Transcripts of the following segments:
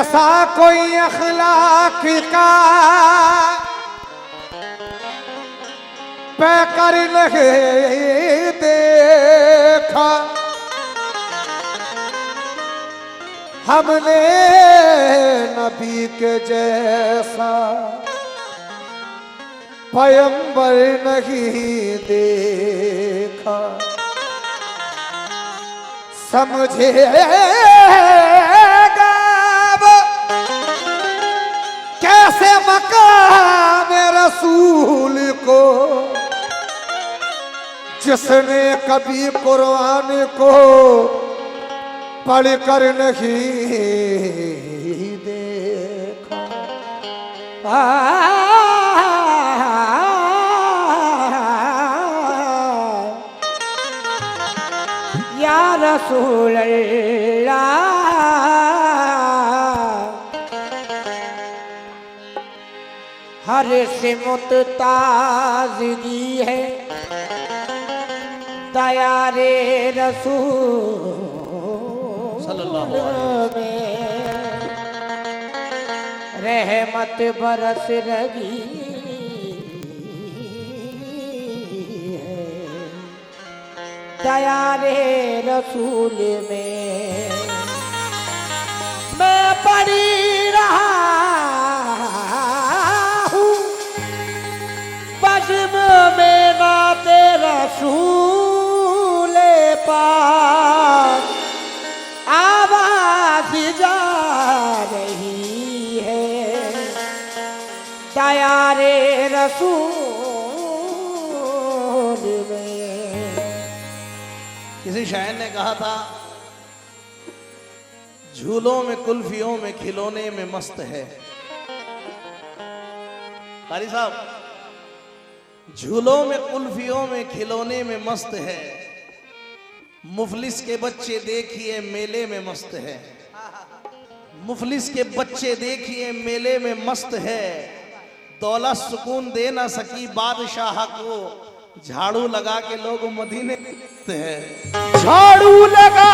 ऐसा कोई अखलाक का पैकर नहीं देखा हमने नबी के जैसा पैगंबर नहीं देखा। समझेगा कैसे मकाम रसूल को जिसने कभी कुरान को पढ़कर नहीं देखा। या रसूल अल्लाह हर सिमत ताज़गी है दयारे रसूल सल्लल्लाहु अलैहि में रहमत बरस रही है दयारे रसूल में। मैं पढ़ी रहा हूँ बज़्म में नाते रसूल पाक आवाज़ जा रही है दयारे रसूल में। किसी शायर ने कहा था झूलों में कुल्फियों में खिलौने में मस्त है। कारी साहब, झूलों में कुल्फियों में खिलौने में मस्त है, मुफलिस के बच्चे देखिए मेले में मस्त है। मुफलिस के बच्चे देखिए मेले में मस्त है, दौलत सुकून दे ना सकी बादशाह को, झाड़ू लगा के लोग मदीने हैं। झाड़ू लगा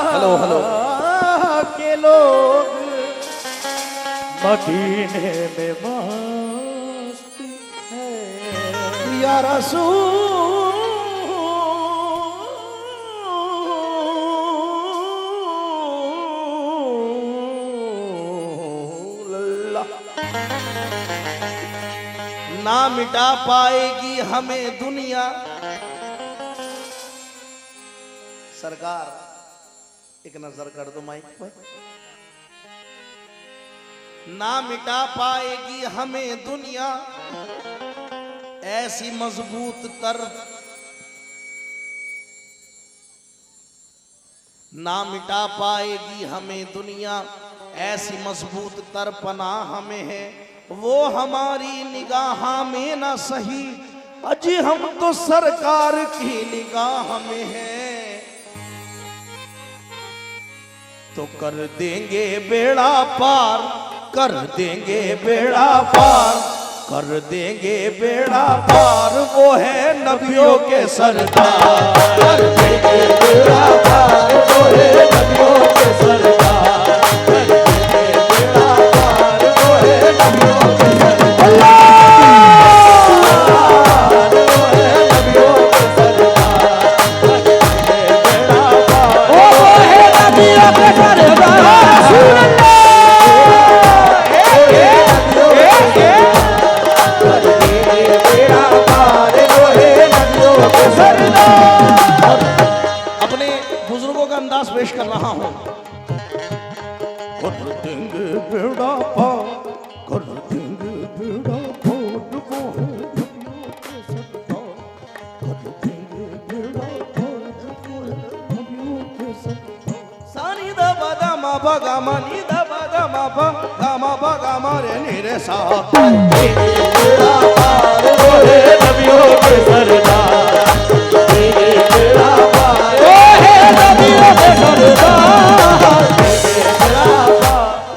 हेलो हेलो के लोग मदीने में मस्त है। या रसूल अल्लाह। ना मिटा पाएगी हमें दुनिया। सरकार एक नजर कर दो माइक पर। ना मिटा पाएगी हमें दुनिया ऐसी मजबूत तर। ना मिटा पाएगी हमें दुनिया ऐसी मजबूत तर पनाह हमें है, वो हमारी निगाह में ना सही अजी हम तो सरकार की निगाह में है। तो कर देंगे बेड़ा पार, कर देंगे बेड़ा पार, कर देंगे बेड़ा पार, वो है नबियों के सरदार। कर देंगे बेड़ा पार, वो है नबियों के सरदार। कर देंगे बेड़ा पार, वो है नबियों के सरदार। वो है नबियों के सरदार। कर देंगे बेड़ा पार, वो है नबियों के अपने बुजुर्गों का अंदाज पेश कर रहा हूं। कर देंगे बेड़ा पार, कर देंगे बेड़ा पार, वो है नबियों के सरदार। कर देंगे बेड़ा पार, वो है नबियों के सरदार। सानी दा बा गा मा बा गा मा नी दा बा गा मा बा गा मा बा गा मा रे नी रे सा। कर देंगे बेड़ा पार, वो है नबियों के सरदार।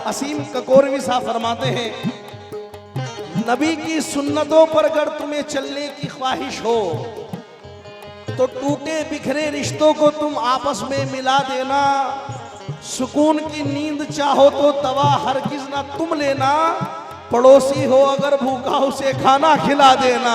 असीम ककोरवी साहब फरमाते हैं नबी की सुन्नतों पर अगर तुम्हें चलने की ख्वाहिश हो तो टूटे बिखरे रिश्तों को तुम आपस में मिला देना। सुकून की नींद चाहो तो दवा हरगिज ना तुम लेना, पड़ोसी हो अगर भूखा उसे खाना खिला देना।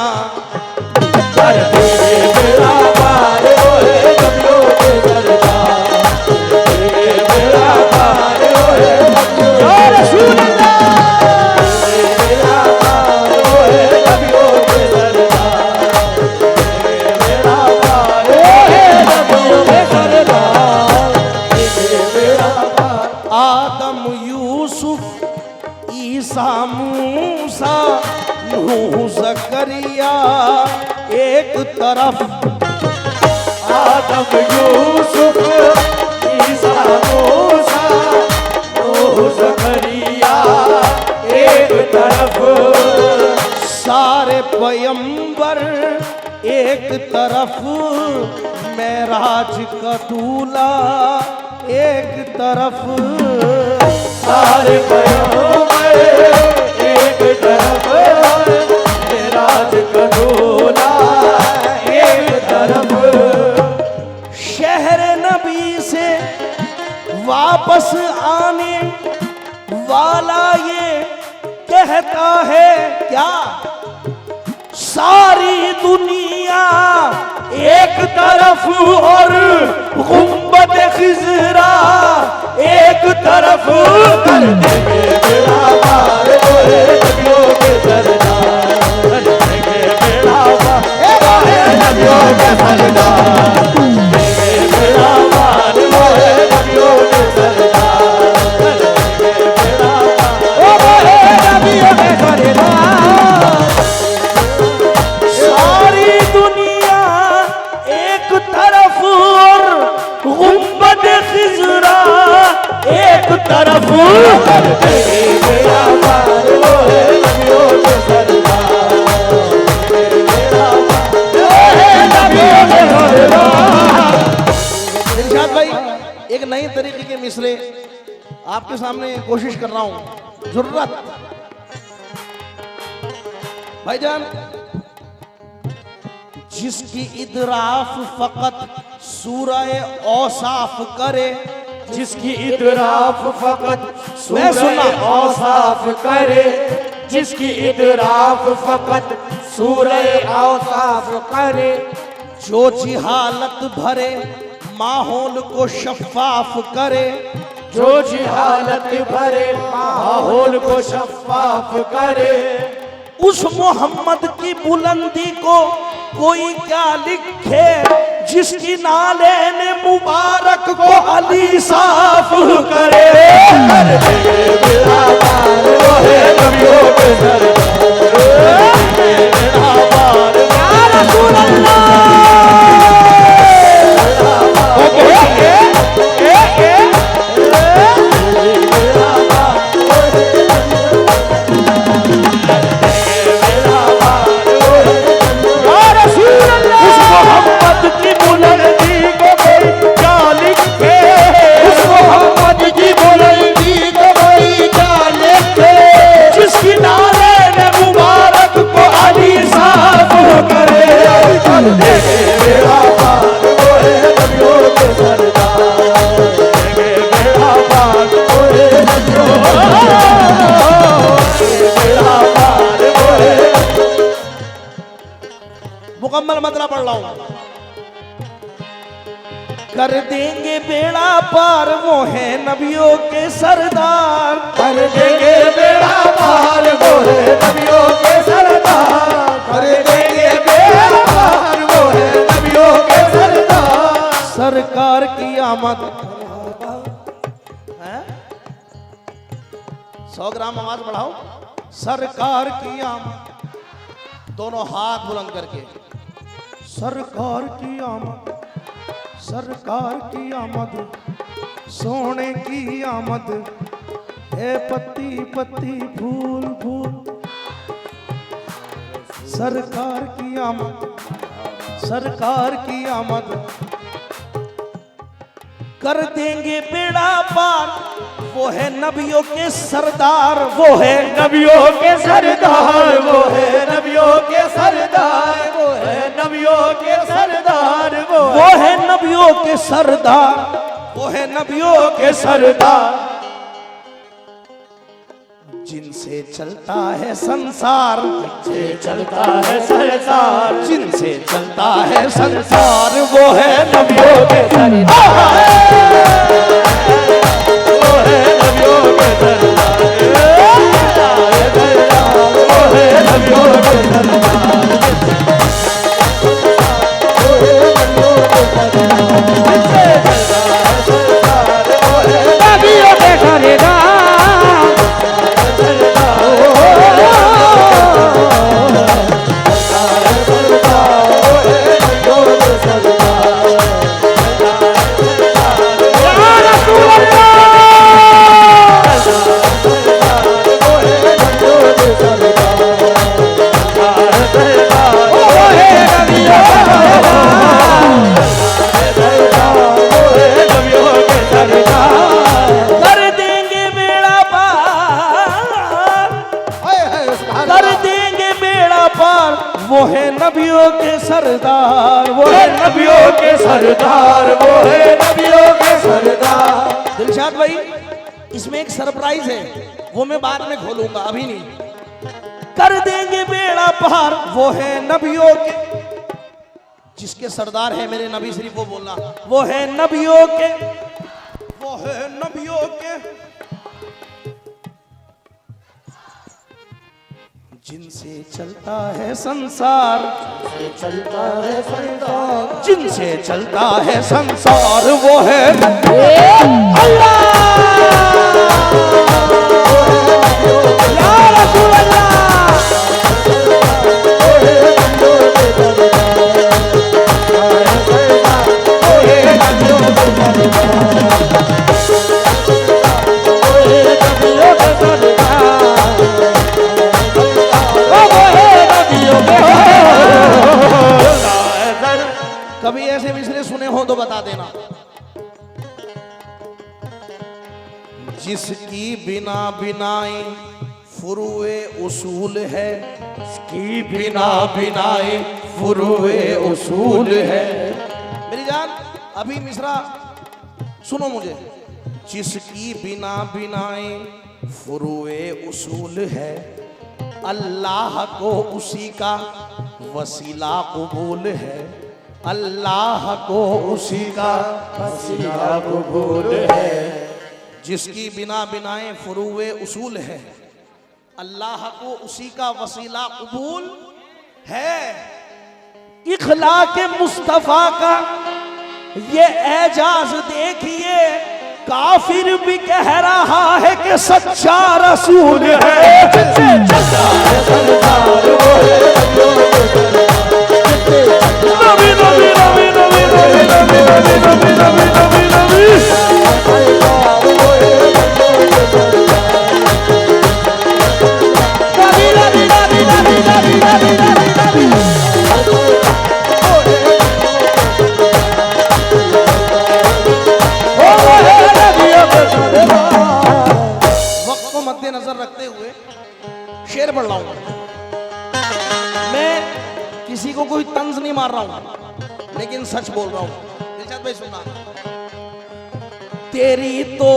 आदम यूसुफ ईसा मूसा नूह जकरिया एक तरफ, आदम यूसुफ ईसा मूसा नूह जकरिया एक तरफ, सारे पैगंबर एक तरफ, मेराज का दूल्हा एक तरफ, सारे पैगंबर एक तरफ, मेराज का दूल्हा एक तरफ। शहर नबी से वापस आने वाला ये कहता है क्या, सारी दुनिया एक तरफ और गुंबद खिजरा एक तरफ, कर देंगे बेड़ा पार ओए नबियों के सरदार, कर देंगे बेड़ा पार ओए नबियों के सरदार, देंगे बेड़ा पार ओए नबियों के सरदार, कर देंगे बेड़ा पार ओए नबियों के सरदार। सारी दुनिया एक तरफ और गुंबद खिजरा एक तरफ, कर देंगे बेड़ा पार ओए नबियों के सरदार, देंगे बेड़ा पार ओए नबियों के सरदार। इरशाद भाई एक नई तरीके के मिसरे आपके सामने कोशिश कर रहा हूं। जुर्रत भाईजान, जिसकी इदराफ फकत सूरह औसाफ करे, जिसकी इदराफ फकत मैं सुना। सूरह औसाफ करे, जिसकी इदराफ फकत सूरह औसाफ करे, जो जिहालत भरे माहौल को शफाफ करे, जो जिहालत भरे माहौल को शफाफ करे, उस मोहम्मद की बुलंदी को कोई क्या लिखे, जिसकी नाले ने मुबारक को अली साफ करे। कर देंगे बेड़ा पार ओए नबियों के सरदार, देंगे बेड़ा पार या रसूल अल्लाह। मोहम्मद की बुलंदी को कोई क्या लिखे, उस मोहम्मद की बुलंदी को कोई क्या लिखे, जिसकी नाले ने मुबारक को अली साफ करे। कर देंगे बेड़ा पार ओए नबियों के सरदार, देंगे बेड़ा पार ओए नबियों के सरदार, देंगे बेड़ा पार ओए। मुकम्मल मतलब पढ़ रहा हूं। कर देंगे बेड़ा पार वो है नबियों के सरदार, कर देंगे बेड़ा पार वो है नबियों के सरदार, कर देंगे बेड़ा पार वो है नबियों के सरदार। सरकार की आमद है? 100 ग्राम आवाज बढ़ाओ। सरकार की आमद, दोनों हाथ बुलंद करके, सरकार की आमद, सरकार की आमद, सोने की आमद है, पत्ती पत्ती फूल फूल, सरकार की आमद, सरकार की आमद, कर देंगे बेड़ा पार वो है नबियों के सरदार, वो है नबियों के सरदार, वो है नबियों के सरदार, वो है नबियों के सरदार, वो है नबियों के सरदार। वो है नबियों के सरदार, जिनसे चलता है संसार, से चलता है संसार, जिनसे चलता है संसार, वो है नबियों के सरदार, वो है नबियों के सरदार, वो है नबियों के सरदार, वो है नबियों के सरदार, जिनसे चलता है संसार, वो है नबियों के सरदार, वो है नबियों के सरदार, वो है नबियों के सरदार, वो है नबियों के सरदार। दिलशाद भाई, इसमें एक सरप्राइज है, वो मैं बाद में खोलूंगा, अभी नहीं। कर देंगे बेड़ा पार, वो है नबियों के, जिसके सरदार है मेरे नबी शरीफ, वो बोलना, वो है नबियों के, वो है नबियों के, जिनसे चलता है संसार, चलता है संसार, जिनसे चलता है संसार, वो है अल्लाह या रसूल अल्लाह। कभी ऐसे मिसरे सुने हो तो बता देना। जिसकी बिना बिनाई फुरुए उसूल है, की बिना बिनाई फुरुए उसूल है। मेरी जान अभी मिसरा सुनो मुझे। जिसकी बिना बिनाई फुरुए उसूल है, अल्लाह को उसी का वसीला कबूल है, अल्लाह को उसी का वसीला कबूल है। जिसकी बिना बिनाए फुरुए उसूल है, अल्लाह को उसी का वसीला कबूल है। इखलाक मुस्तफा का ये एजाज देखिए, काफिर भी कह रहा है कि सच्चा रसूल है। नबी नबी नबी नबी नबी नबी नबी नबी नबी नबी नबी वक्त को मद्देनजर रखते हुए शेर पढ़ रहा हूं। मैं किसी को कोई तंज नहीं मार रहा हूं, लेकिन सच बोल रहा हूं। दिलशाद भाई सुनना। तेरी तो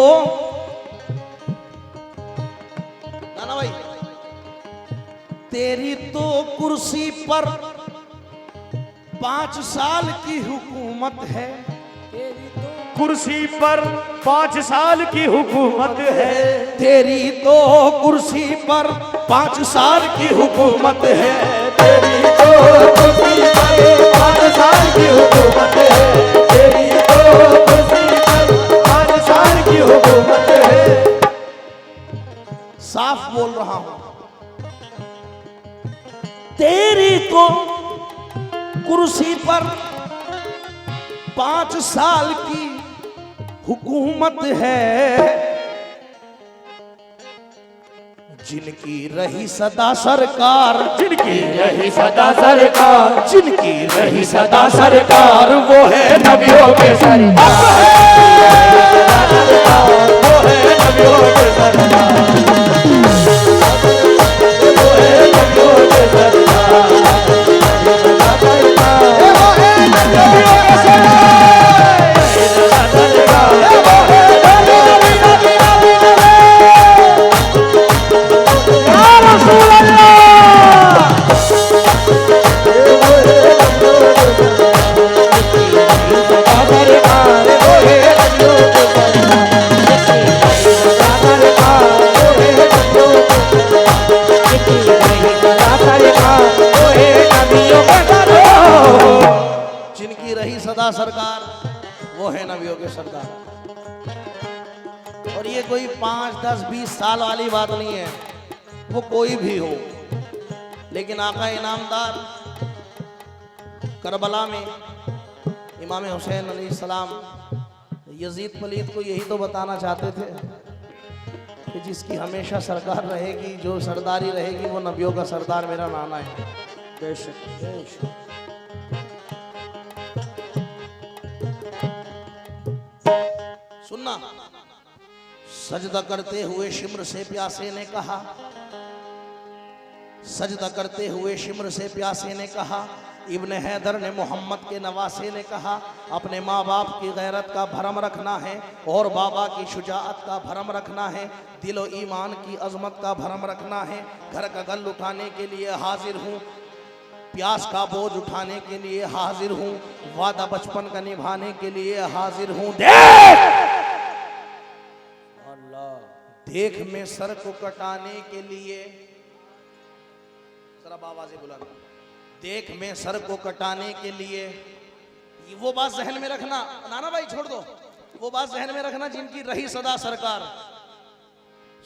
नाना भाई, तेरी तो कुर्सी पर 5 साल की हुकूमत है, कुर्सी पर 5 साल की हुकूमत है। तेरी तो कुर्सी पर 5 साल की हुकूमत है, तेरी तो कुर्सी पर 5 साल की हुकूमत है। तेरी तो कुर्सी पर 5 साल की हुकूमत है। साफ बोल रहा हूं। तेरी तो कुर्सी पर 5 साल की हुकूमत है, जिनकी रही सदा सरकार, जिनकी रही सदा सरकार, जिनकी रही सदा सरकार, वो है नबियों के सरदार, वो है नबियों के सरदार, वो है नबियों के सरदार, वो है नबियों के सरदार। वो है नबियों के सरदार। और ये कोई 5, 10, 20 साल वाली बात नहीं है, वो कोई भी हो, लेकिन आका इनामदार करबला में इमाम हुसैन अलैहिस्सलाम यजीद पलीद को यही तो बताना चाहते थे कि जिसकी हमेशा सरकार रहेगी, जो सरदारी रहेगी, वो नबियों का सरदार मेरा नाना है। बेशक बेशक। सुनना, सजदा करते हुए शिम्र से प्यासे ने कहा, सजदा करते हुए शिम्र से प्यासे ने कहा, इब्न हैदर ने मोहम्मद के नवासे ने कहा, अपने माँ बाप की गैरत का भरम रखना है और बाबा की शुजाअत का भरम रखना है, दिलो ईमान की अजमत का भरम रखना है। घर का गल उठाने के लिए हाजिर हूँ, प्यास का बोझ उठाने के लिए हाजिर हूँ, वादा बचपन का निभाने के लिए हाजिर हूँ। देख में सर को कटाने के लिए, जरा बाबा से बुलाना, देख में सर को कटाने के लिए, वो बात जहन में रखना। नाना भाई छोड़ दो, वो बात जहन में रखना जिनकी रही सदा सरकार।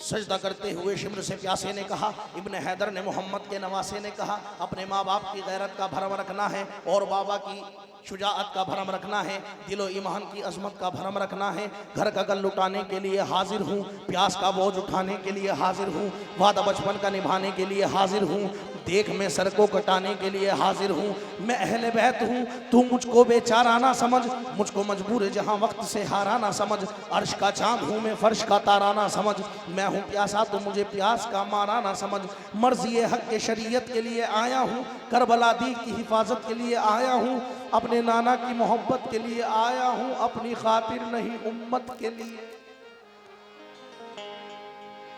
सजदा करते हुए शिम्र से प्यासे ने कहा, इब्न हैदर ने मोहम्मद के नवासे ने कहा, अपने माँ बाप की गैरत का भरम रखना है और बाबा की शुजाअत का भरम रखना है, दिलो ईमान की अजमत का भरम रखना है। घर का गल लुटाने के लिए हाजिर हूँ, प्यास का बोझ उठाने के लिए हाजिर हूँ, वादा बचपन का निभाने के लिए हाजिर हूँ, देख में सर को कटाने के लिए हाजिर हूँ। मैं अहले बैत हूँ, तू मुझको बेचारा ना समझ, मुझको मजबूर जहाँ वक्त से हारा ना समझ, अर्श का चांद हूँ मैं फर्श का तारा ना समझ, मैं हूँ प्यासा तो मुझे प्यास का मारा ना समझ, मर्जी हक के शरीयत के लिए आया हूँ, करबला दी की हिफाजत के लिए आया हूँ, अपने नाना की मोहब्बत के लिए आया हूँ, अपनी खातिर नहीं उम्मत के लिए,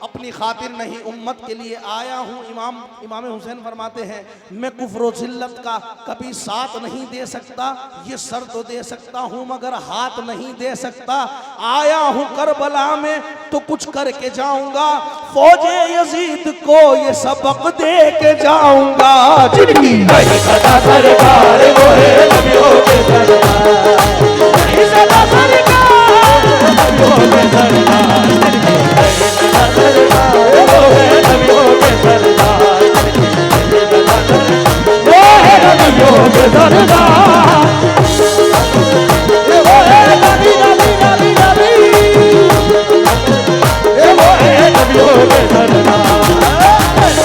अपनी खातिर नहीं उम्मत के लिए आया हूँ। इमाम हुसैन फरमाते हैं, मैं कुफ्र व जिल्लत का कभी साथ नहीं दे सकता, ये सर तो दे सकता हूँ मगर हाथ नहीं दे सकता। आया हूँ करबला में तो कुछ करके जाऊंगा, फौजे यजीद को ये सबक दे के जाऊंगा। जिनकी नहीं सदा सरकार वो है नबियों के सरदार, नहीं सदा सरकार नबियों के सरदार, वो है नबियों के सरदार, वो है नबियों के सरदार, वो है नबी नबी नबी नबी, वो है नबियों के सरदार,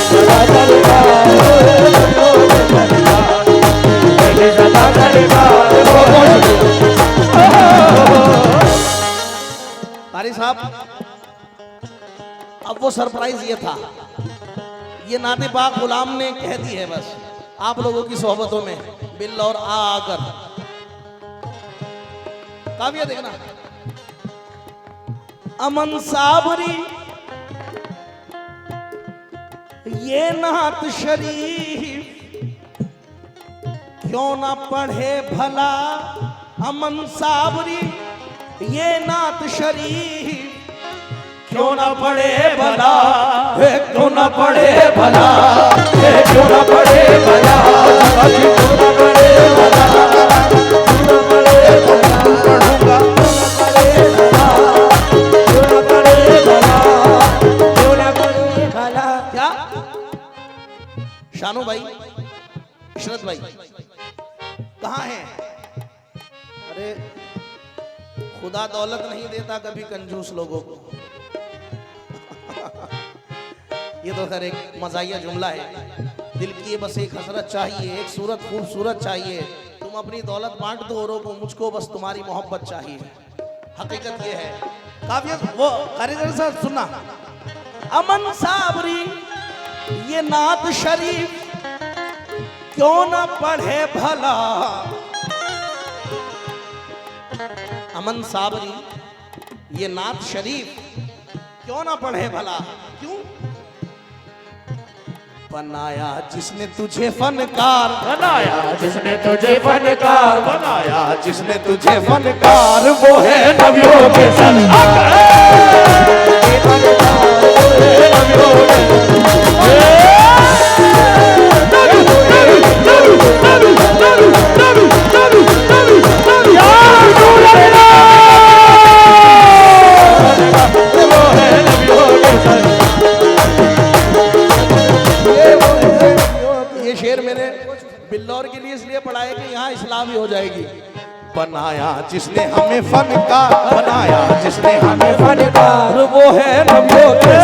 सदा सरदार नबियों के सरदार, सदा सरदार वो है। कारी साहब, अब वो सरप्राइज ये था, ये नाते पाक गुलाम ने कह दी है बस आप लोगों की सोहबतों में बिल और आकर। काव्य देखना, अमन साबरी ये नात शरीफ क्यों ना पढ़े भला, अमन साबरी ये नात शरीफ क्यों ना पढ़े भला, क्यों ना पढ़े भला, क्यों ना पढ़े भला, क्यों ना पढ़े भला, क्यों ना पढ़े भला, पढ़ूंगा क्यों ना पढ़े भला, क्यों ना पढ़े भला। क्या शानू भाई, इशरत भाई कहाँ हैं? अरे खुदा दौलत नहीं देता कभी कंजूस लोगों को। ये तो खैर एक मजाहिया जुमला है, दिल की बस एक हसरत चाहिए, एक सूरत खूबसूरत चाहिए, तुम अपनी दौलत बांट दो औरों को, मुझको बस तुम्हारी मोहब्बत चाहिए। हकीकत ये है। काव्य वो कारीगर साहब सुनना, अमन साबरी ये नात शरीफ क्यों ना पढ़े भला, अमन साबरी ये नात शरीफ क्यों ना पढ़े भला। क्यों? बनाया जिसने तुझे फनकार, बनाया जिसने तुझे फनकार, बनाया जिसने तुझे फनकार, वो है नबियों के सरदार, नबियों के बनाया जिसने हमें फनकार, बनाया जिसने हमें फनकार वो है नबियों के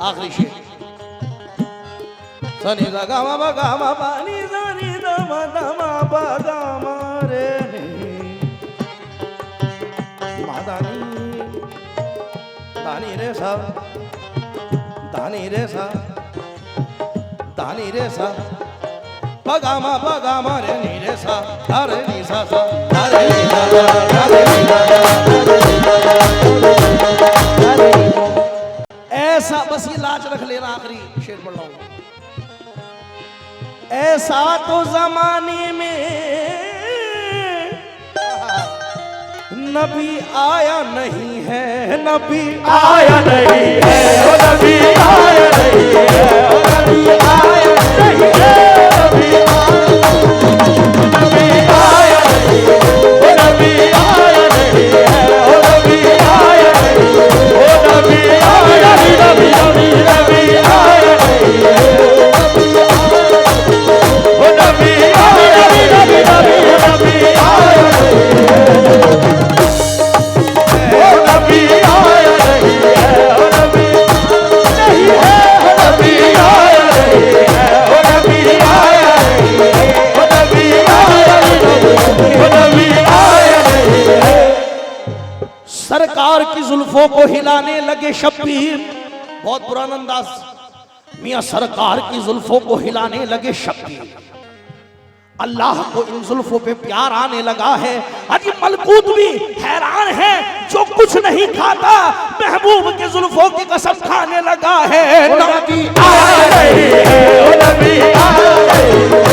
आखिरी शेर सनी दा गा मा गा मा पा नी दा नी दा मा पा गा मा रे नी मा दा नी रे सा दानी रे सा दानी रे सा पा गा मा रे नी रे सा धा रे नी सा सा धा रे नी सा धा रे नी सा ऐसा बस ये लाज रख लेना। आखिरी शेर पढ़ रहा हूं। ऐसा तो जमाने में नबी आया नहीं है, नबी आया नहीं है, नबी आया नहीं है, नबी आया नहीं है, नबी आया नहीं है, नबी आया नहीं है, नबी आया नहीं है, नबी आया नहीं, नबी नबी आया नहीं है, नबी आया नहीं, नबी नबी आया नहीं सरकार की जुल्फों को हिलाने लगे शब्बीर। बहुत पुराना अंदाज। मियां सरकार की जुल्फों को हिलाने लगे शब्बीर। अल्लाह को इन जुल्फों पे प्यार आने लगा है। अजी मलकूत भी हैरान है, जो कुछ नहीं खाता महबूब के जुल्फों की कसम खाने लगा है। नबी आया नहीं है, नबी आया नहीं है,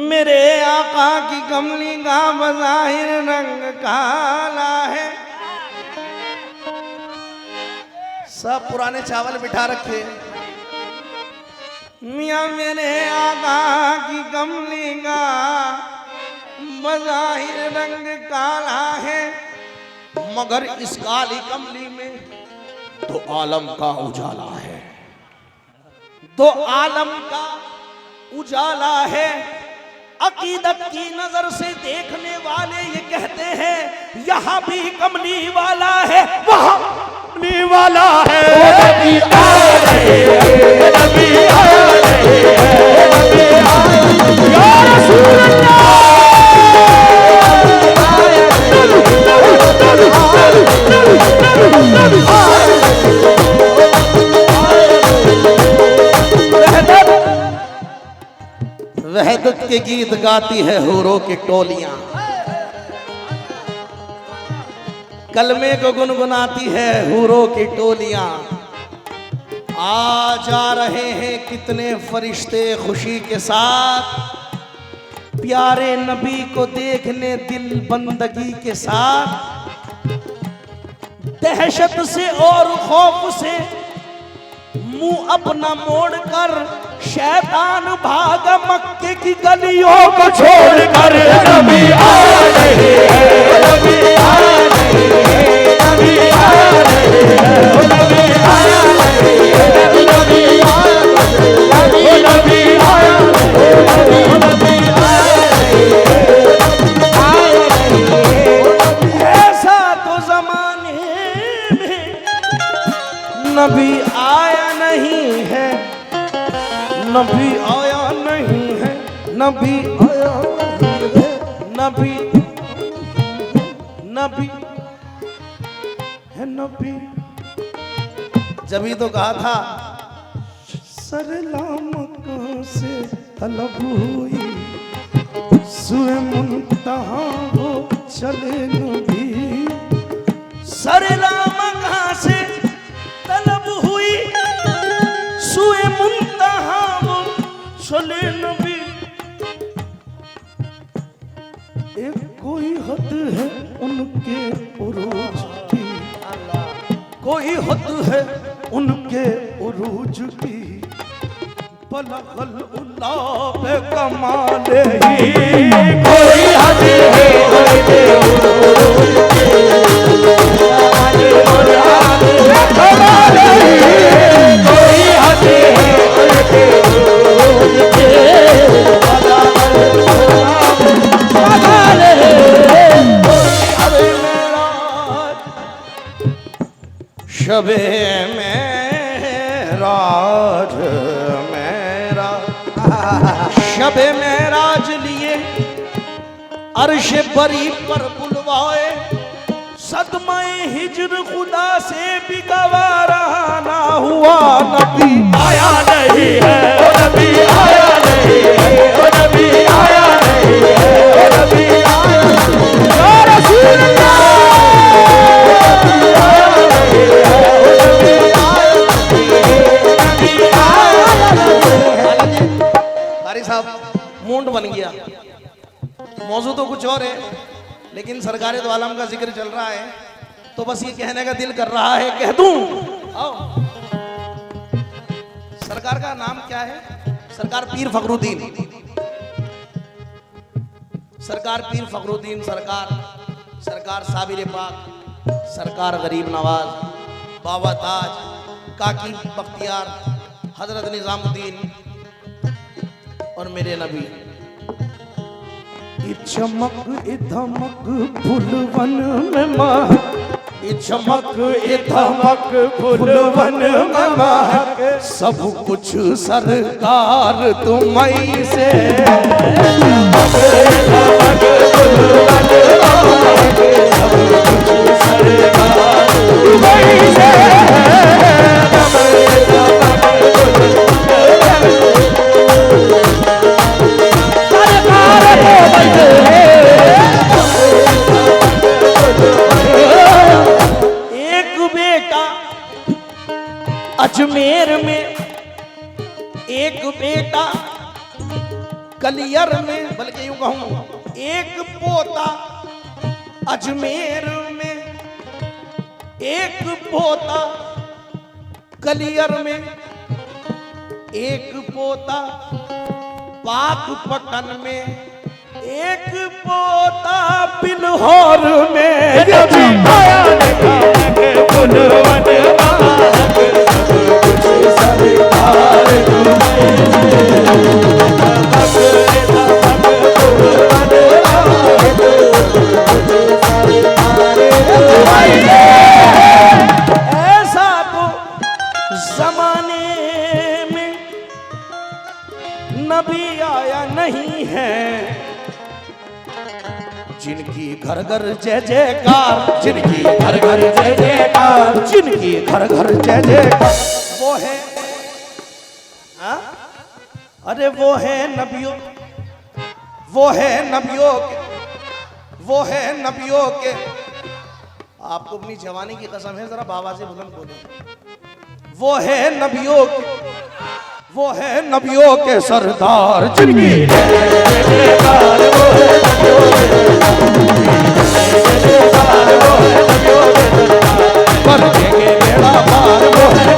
मेरे आका की कमली का बज़ाहिर रंग काला है। सब पुराने चावल बिठा रखे। मियाँ मेरे आका की कमली का बज़ाहिर रंग काला है, मगर इस काली कमली में तो आलम का उजाला है, तो आलम का उजाला है। अकीदत की नजर से देखने वाले ये कहते हैं यहाँ भी कमली वाला है, वहाँ कमली वाला है। नबी आया नहीं है, नबी आया नहीं है, नबी आया नहीं है, या रसूल अल्लाह। वहदत के गीत गाती है हूरों की टोलियां, कलमे को गुनगुनाती है हूरों की टोलियां। आ जा रहे हैं कितने फरिश्ते खुशी के साथ, प्यारे नबी को देखने दिल बंदगी के साथ। दहशत से और खौफ से मुंह अपना मोड़ कर शैतान भागा मक्के की गलियों को छोड़कर। नबी आया नहीं है, नबी आया नहीं है, नबी आया नहीं है, नबी आया नहीं है, नबी आया नहीं है, नबी आया नहीं है, नबी आया नहीं है। ऐसा तो जमाने में नबी आया नहीं है, नबी आया नहीं है, नबी आया नहीं है, नबी नबी है नबी। जभी तो कहा था सरलाम से तलब हुई सुए मुंतहा वो चले नबी। सरलाम से तलब हुई सुए मुंतहा वो चले नबी। एक कोई हद है उनके उरूज की, कोई हद है उनके उरूज की, बलगल उल्ला पे कमाले ही। कोई हद है उनके उरूज की, कमाले ही। कोई हद है उनके उरूज की, कमाले ही। शबे मेराज मेरा, शबे मेराज लिए अर्श बरी पर बुलवाए, सदमाए हिजर खुदा से भी गवारा ना हुआ, नबी आया नहीं है, ओ नबी आया नहीं है, ओ नबी आया नहीं है, ओ नबी आया नहीं है, या रसूल अल्लाह। कारी साहब मूड बन गया, मौजू तो कुछ और है लेकिन सरकारे दो आलम का जिक्र चल रहा है तो बस ये कहने का दिल कर रहा है, कह दूं। आओ। सरकार का नाम क्या है? सरकार पीर फखरुद्दीन, सरकार पीर फखरुद्दीन सरकार, सरकार साबिर पाक, सरकार गरीब नवाज, बाबा ताज, काकी बख्तियार, हजरत निजामुद्दीन और मेरे नबी। चमक धमक फुलवन में महक, चमक धमक फुलवन में महक, सब कुछ सरकार तुम्हीं से। चमक धमक फुलवन में महक, सब कुछ सरकार तुम्हीं से। एक बेटा अजमेर में, एक बेटा कलियर में, बल्कि यूं कहूं एक पोता अजमेर में, एक पोता कलियर में, एक पोता पाकपटन में, एक पोता बिल्हौर में। आया नहीं फुलवन महक, सब कुछ सरकार तुम्हीं से। ऐसा तो जमाने में नबी आया नहीं है, जिनकी घर घर जय जयकार, जिनकी घर घर जय जयकार, जिनकी घर घर जय जयकार, वो है हाँ? अरे वो है नबियों, वो है नबियों के, वो है नबियों के। आपको अपनी जवानी की कसम है, जरा बाबा से बुलंद बोले। वो है नबियों के, वो है नबियों के सरदार, जिनकी जयकार, वो है नबियों के सरदार, वो है नबियों के सरदार, पर के बेड़ा पार वो है